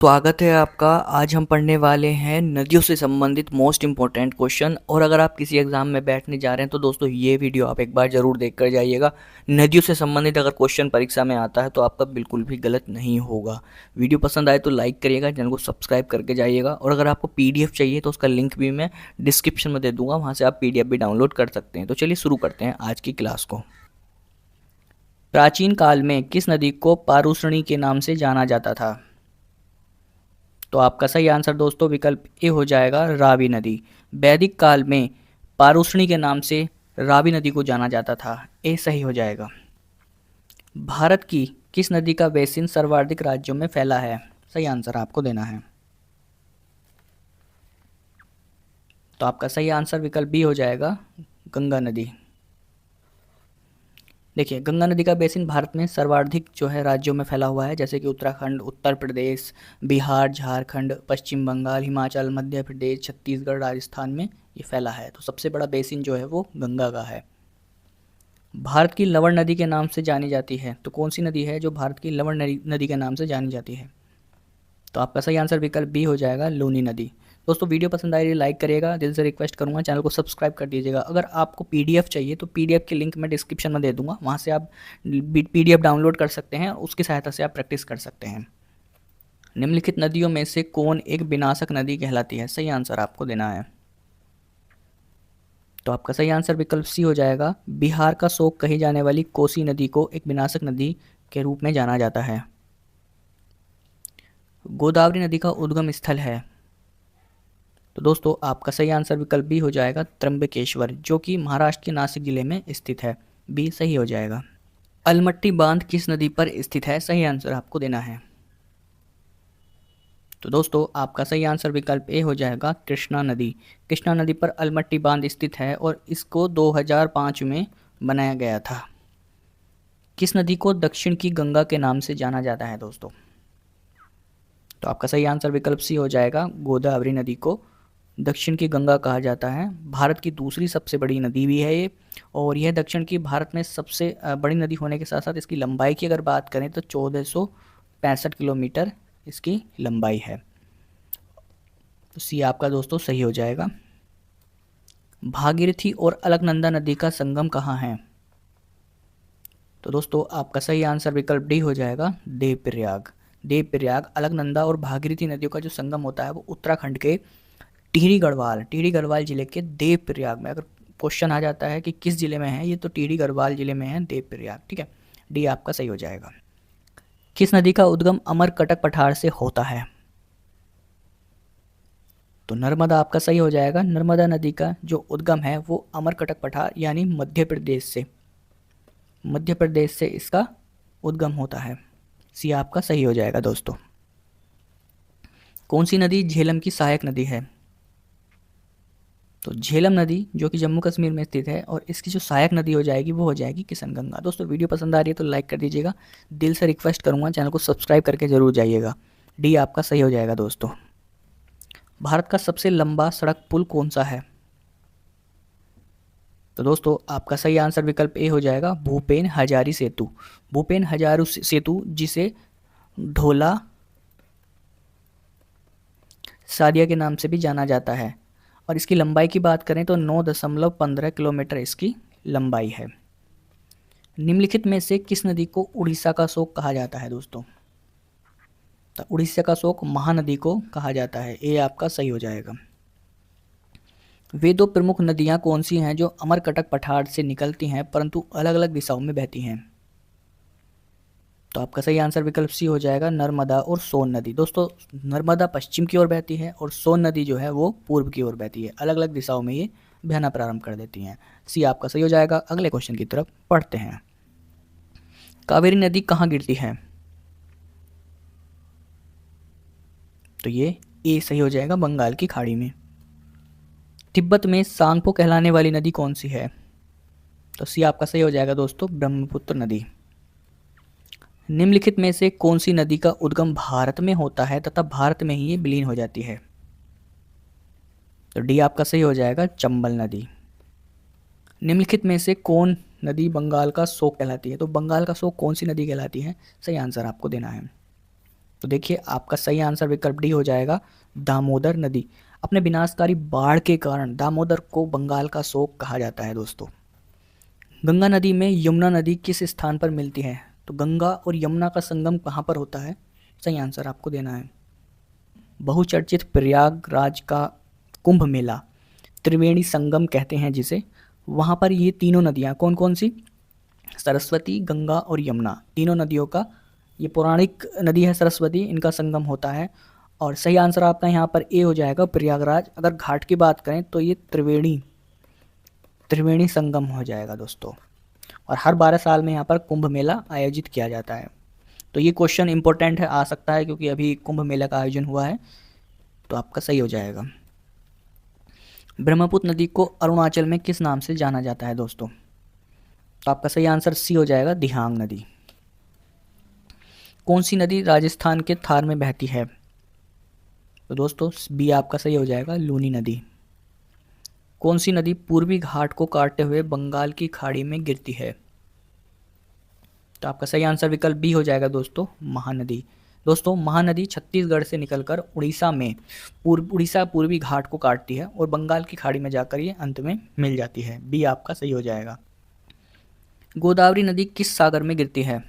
स्वागत है आपका। आज हम पढ़ने वाले हैं नदियों से संबंधित मोस्ट इम्पोर्टेंट क्वेश्चन। और अगर आप किसी एग्जाम में बैठने जा रहे हैं तो दोस्तों ये वीडियो आप एक बार ज़रूर देख कर जाइएगा। नदियों से संबंधित अगर क्वेश्चन परीक्षा में आता है तो आपका बिल्कुल भी गलत नहीं होगा। वीडियो पसंद आए तो लाइक करिएगा, चैनल को सब्सक्राइब करके जाइएगा। और अगर आपको PDF चाहिए तो उसका लिंक भी मैं डिस्क्रिप्शन में दे दूंगा, वहाँ से आप PDF भी डाउनलोड कर सकते हैं। तो चलिए शुरू करते हैं आज की क्लास को। प्राचीन काल में किस नदी को पारूषणी के नाम से जाना जाता था? तो आपका सही आंसर दोस्तों विकल्प ए हो जाएगा, रावी नदी। वैदिक काल में पारूषणी के नाम से रावी नदी को जाना जाता था। ए सही हो जाएगा। भारत की किस नदी का बेसिन सर्वाधिक राज्यों में फैला है? सही आंसर आपको देना है। तो आपका सही आंसर विकल्प बी हो जाएगा, गंगा नदी। देखिए, गंगा नदी का बेसिन भारत में सर्वाधिक जो है राज्यों में फैला हुआ है, जैसे कि उत्तराखंड, उत्तर प्रदेश, बिहार, झारखंड, पश्चिम बंगाल, हिमाचल, मध्य प्रदेश, छत्तीसगढ़, राजस्थान में ये फैला है। तो सबसे बड़ा बेसिन जो है वो गंगा का है। भारत की लवण नदी के नाम से जानी जाती है, तो कौन सी नदी है जो भारत की लवण नदी के नाम से जानी जाती है? तो आपका सही आंसर विकल्प बी हो जाएगा, लूनी नदी। दोस्तों वीडियो पसंद आए लाइक करिएगा, दिल से रिक्वेस्ट करूंगा चैनल को सब्सक्राइब कर दीजिएगा। अगर आपको PDF चाहिए तो PDF की लिंक मैं डिस्क्रिप्शन में दे दूंगा, वहां से आप PDF डाउनलोड कर सकते हैं, उसकी सहायता से आप प्रैक्टिस कर सकते हैं। निम्नलिखित नदियों में से कौन एक विनाशक नदी कहलाती है? सही आंसर आपको देना है। तो आपका सही आंसर विकल्प सी हो जाएगा, बिहार का शोक कही जाने वाली कोसी नदी को एक विनाशक नदी के रूप में जाना जाता है। गोदावरी नदी का उद्गम स्थल है? तो दोस्तों आपका सही आंसर विकल्प बी हो जाएगा, त्र्यंबकेश्वर, जो कि महाराष्ट्र के नासिक जिले में स्थित है। बी सही हो जाएगा। अलमट्टी बांध किस नदी पर स्थित है? सही आंसर आपको देना है। तो दोस्तों आपका सही आंसर विकल्प ए हो जाएगा, कृष्णा नदी। कृष्णा नदी पर अलमट्टी बांध स्थित है और इसको 2005 में बनाया गया था। किस नदी को दक्षिण की गंगा के नाम से जाना जाता है दोस्तों? तो आपका सही आंसर विकल्प सी हो जाएगा, गोदावरी नदी को दक्षिण की गंगा कहा जाता है। भारत की दूसरी सबसे बड़ी नदी भी है ये, और यह दक्षिण की भारत में सबसे बड़ी नदी होने के साथ साथ इसकी लंबाई की अगर बात करें तो 1465 किलोमीटर इसकी लंबाई है। तो सी आपका दोस्तों सही हो जाएगा। भागीरथी और अलकनंदा नदी का संगम कहाँ है? तो दोस्तों आपका सही आंसर विकल्प डी हो जाएगा, देवप्रयाग। देवप्रयाग, अलकनंदा और भागीरथी नदियों का जो संगम होता है वो उत्तराखंड के टिहरी गढ़वाल जिले के देवप्रयाग में। अगर क्वेश्चन आ जाता है कि किस जिले में है ये, तो टिहरी गढ़वाल जिले में है देवप्रयाग। ठीक है, डी आपका सही हो जाएगा। किस नदी का उद्गम अमरकटक पठार से होता है? तो नर्मदा आपका सही हो जाएगा। नर्मदा नदी का जो उद्गम है वो अमरकटक पठार यानी मध्य प्रदेश से इसका उद्गम होता है। सी आपका सही हो जाएगा दोस्तों। कौन सी नदी झेलम की सहायक नदी है? तो झेलम नदी जो कि जम्मू कश्मीर में स्थित है, और इसकी जो सहायक नदी हो जाएगी वो हो जाएगी किशनगंगा। दोस्तों वीडियो पसंद आ रही है तो लाइक कर दीजिएगा, दिल से रिक्वेस्ट करूंगा चैनल को सब्सक्राइब करके जरूर जाइएगा। डी आपका सही हो जाएगा दोस्तों। भारत का सबसे लंबा सड़क पुल कौन सा है? तो दोस्तों आपका सही आंसर विकल्प ए हो जाएगा, भूपेन हजारी सेतु। भूपेन हजारू सेतु जिसे ढोला सादिया के नाम से भी जाना जाता है, और इसकी लंबाई की बात करें तो 9.15 किलोमीटर इसकी लंबाई है। निम्नलिखित में से किस नदी को उड़ीसा का शोक कहा जाता है दोस्तों? तो उड़ीसा का शोक महानदी को कहा जाता है। ये आपका सही हो जाएगा। वे दो प्रमुख नदियां कौन सी हैं जो अमरकटक पठार से निकलती हैं परंतु अलग अलग दिशाओं में बहती हैं? तो आपका सही आंसर विकल्प सी हो जाएगा, नर्मदा और सोन नदी। दोस्तों नर्मदा पश्चिम की ओर बहती है और सोन नदी जो है वो पूर्व की ओर बहती है। अलग अलग दिशाओं में ये बहना प्रारंभ कर देती हैं। सी आपका सही हो जाएगा। अगले क्वेश्चन की तरफ पढ़ते हैं। कावेरी नदी कहाँ गिरती है? तो ये ए सही हो जाएगा, बंगाल की खाड़ी में। तिब्बत में सांगपो कहलाने वाली नदी कौन सी है? तो सी आपका सही हो जाएगा दोस्तों, ब्रह्मपुत्र नदी। निम्नलिखित में से कौन सी नदी का उद्गम भारत में होता है तथा भारत में ही ये विलीन हो जाती है? तो डी आपका सही हो जाएगा, चंबल नदी। निम्नलिखित में से कौन नदी बंगाल का शोक कहलाती है? तो बंगाल का शोक कौन सी नदी कहलाती है? सही आंसर आपको देना है। तो देखिए आपका सही आंसर विकल्प डी हो जाएगा, दामोदर नदी। अपने विनाशकारी बाढ़ के कारण दामोदर को बंगाल का शोक कहा जाता है दोस्तों। गंगा नदी में यमुना नदी किस स्थान पर मिलती है? तो गंगा और यमुना का संगम कहाँ पर होता है? सही आंसर आपको देना है बहुचर्चित प्रयागराज का कुंभ मेला, त्रिवेणी संगम कहते हैं जिसे। वहाँ पर ये तीनों नदियाँ कौन कौन सी? सरस्वती, गंगा और यमुना, तीनों नदियों का, ये पौराणिक नदी है सरस्वती, इनका संगम होता है। और सही आंसर आपका यहाँ पर ए हो जाएगा, प्रयागराज। अगर घाट की बात करें तो ये त्रिवेणी संगम हो जाएगा दोस्तों। और हर 12 साल में यहाँ पर कुंभ मेला आयोजित किया जाता है। तो ये क्वेश्चन इंपॉर्टेंट है, आ सकता है, क्योंकि अभी कुंभ मेला का आयोजन हुआ है। तो आपका सही हो जाएगा। ब्रह्मपुत्र नदी को अरुणाचल में किस नाम से जाना जाता है दोस्तों? तो आपका सही आंसर सी हो जाएगा, दिहांग नदी। कौन सी नदी राजस्थान के थार में बहती है? तो दोस्तों बी आपका सही हो जाएगा, लूनी नदी। कौन सी नदी पूर्वी घाट को काटते हुए बंगाल की खाड़ी में गिरती है? तो आपका सही आंसर विकल्प बी हो जाएगा दोस्तों, महानदी। दोस्तों महानदी छत्तीसगढ़ से निकलकर उड़ीसा पूर्वी घाट को काटती है और बंगाल की खाड़ी में जाकर ये अंत में मिल जाती है। बी आपका सही हो जाएगा। गोदावरी नदी किस सागर में गिरती है?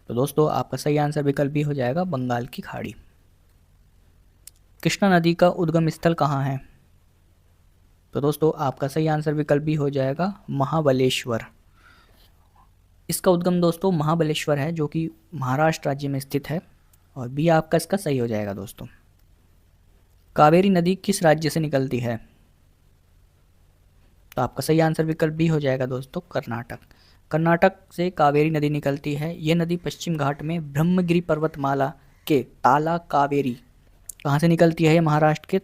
तो दोस्तों आपका सही आंसर विकल्प बी हो जाएगा, बंगाल की खाड़ी। कृष्णा नदी का उद्गम स्थल कहाँ है? तो दोस्तों आपका सही आंसर विकल्प बी हो जाएगा, महाबलेश्वर। इसका उद्गम दोस्तों महाबलेश्वर है, जो कि महाराष्ट्र राज्य में स्थित है। और बी आपका इसका सही हो जाएगा दोस्तों। कावेरी नदी किस राज्य से निकलती है? तो आपका सही आंसर विकल्प बी हो जाएगा दोस्तों, कर्नाटक। कर्नाटक से कावेरी नदी निकलती है। ये नदी पश्चिम घाट में ब्रह्मगिरी पर्वतमाला के ताला कावेरी, कहाँ से निकलती है? महाराष्ट्र के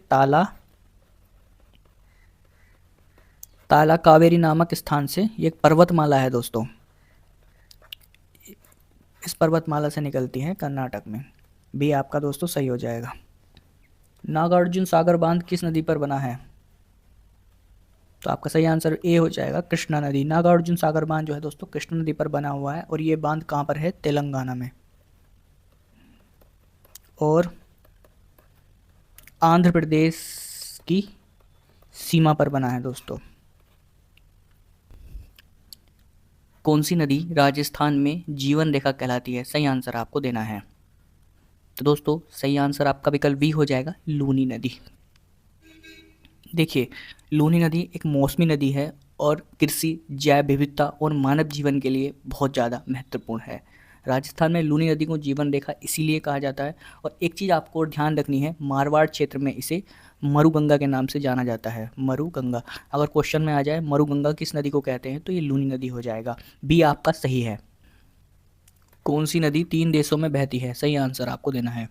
ताला कावेरी नामक स्थान से। ये एक पर्वतमाला है दोस्तों, इस पर्वतमाला से निकलती है कर्नाटक में। बी आपका दोस्तों सही हो जाएगा। नागार्जुन सागर बांध किस नदी पर बना है? तो आपका सही आंसर ए हो जाएगा, कृष्णा नदी। नागार्जुन सागर बांध जो है दोस्तों कृष्णा नदी पर बना हुआ है। और ये बांध कहाँ पर है? तेलंगाना में और आंध्र प्रदेश की सीमा पर बना है दोस्तों। कौन सी नदी राजस्थान में जीवन रेखा कहलाती है? सही आंसर आपको देना है। तो दोस्तों सही आंसर आपका विकल्प बी हो जाएगा, लूनी नदी। देखिए लूनी नदी एक मौसमी नदी है और कृषि, जैव विविधता और मानव जीवन के लिए बहुत ज़्यादा महत्वपूर्ण है। राजस्थान में लूनी नदी को जीवन रेखा इसीलिए कहा जाता है। और एक चीज़ आपको ध्यान रखनी है, मारवाड़ क्षेत्र में इसे मरुगंगा के नाम से जाना जाता है। मरुगंगा, अगर क्वेश्चन में आ जाए मरुगंगा किस नदी को कहते हैं, तो ये लूनी नदी हो जाएगा। बी आपका सही है। कौन सी नदी 3 देशों में बहती है? सही आंसर आपको देना है।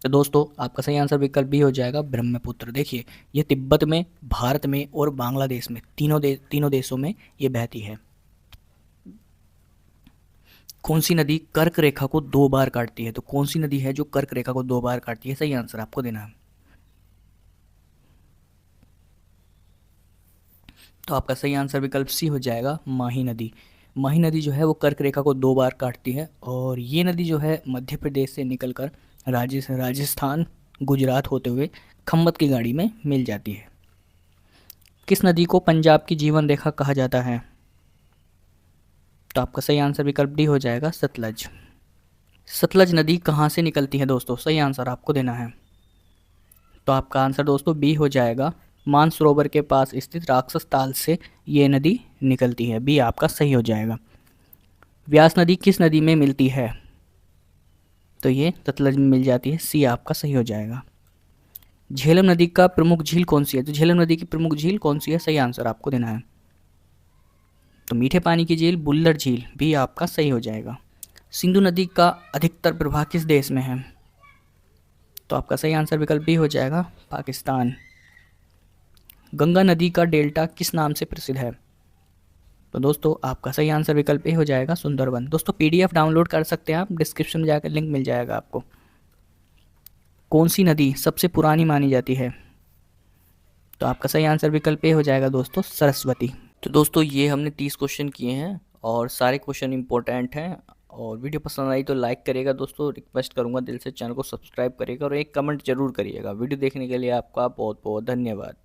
तो दोस्तों आपका सही आंसर विकल्प बी हो जाएगा, ब्रह्मपुत्र। देखिए ये तिब्बत में, भारत में और बांग्लादेश में, तीनों देशों में ये बहती है। कौन सी नदी कर्क रेखा को 2 बार काटती है? तो कौन सी नदी है जो कर्क रेखा को 2 बार काटती है? सही आंसर आपको देना है। तो आपका सही आंसर विकल्प सी हो जाएगा, माही नदी। माही नदी जो है वो कर्क रेखा को 2 बार काटती है। और ये नदी जो है मध्य प्रदेश से निकलकर राजस्थान, गुजरात होते हुए खम्मत की गाड़ी में मिल जाती है। किस नदी को पंजाब की जीवन रेखा कहा जाता है? तो आपका सही आंसर विकल्प डी हो जाएगा, सतलज। सतलज नदी कहाँ से निकलती है दोस्तों? सही आंसर आपको देना है। तो आपका आंसर दोस्तों बी हो जाएगा, मानसरोवर के पास स्थित राक्षस ताल से ये नदी निकलती है। बी आपका सही हो जाएगा। व्यास नदी किस नदी में मिलती है? तो ये सतलज में मिल जाती है। सी आपका सही हो जाएगा। झेलम नदी का प्रमुख झील कौन सी है? तो झेलम नदी की प्रमुख झील कौन सी है? सही आंसर आपको देना है। तो मीठे पानी की झील बुल्लर झील, भी आपका सही हो जाएगा। सिंधु नदी का अधिकतर प्रवाह किस देश में है? तो आपका सही आंसर विकल्प भी हो जाएगा, पाकिस्तान। गंगा नदी का डेल्टा किस नाम से प्रसिद्ध है? तो दोस्तों आपका सही आंसर विकल्प ए हो जाएगा, सुंदरवन। दोस्तों पीडीएफ डाउनलोड कर सकते हैं आप, डिस्क्रिप्शन में जाकर लिंक मिल जाएगा आपको। कौन सी नदी सबसे पुरानी मानी जाती है? तो आपका सही आंसर विकल्प ए हो जाएगा दोस्तों, सरस्वती। तो दोस्तों ये हमने 30 क्वेश्चन किए हैं और सारे क्वेश्चन इंपॉर्टेंट हैं। और वीडियो पसंद आई तो लाइक करिएगा दोस्तों, रिक्वेस्ट करूंगा दिल से, चैनल को सब्सक्राइब करिएगा और एक कमेंट जरूर करिएगा। वीडियो देखने के लिए आपका बहुत बहुत धन्यवाद।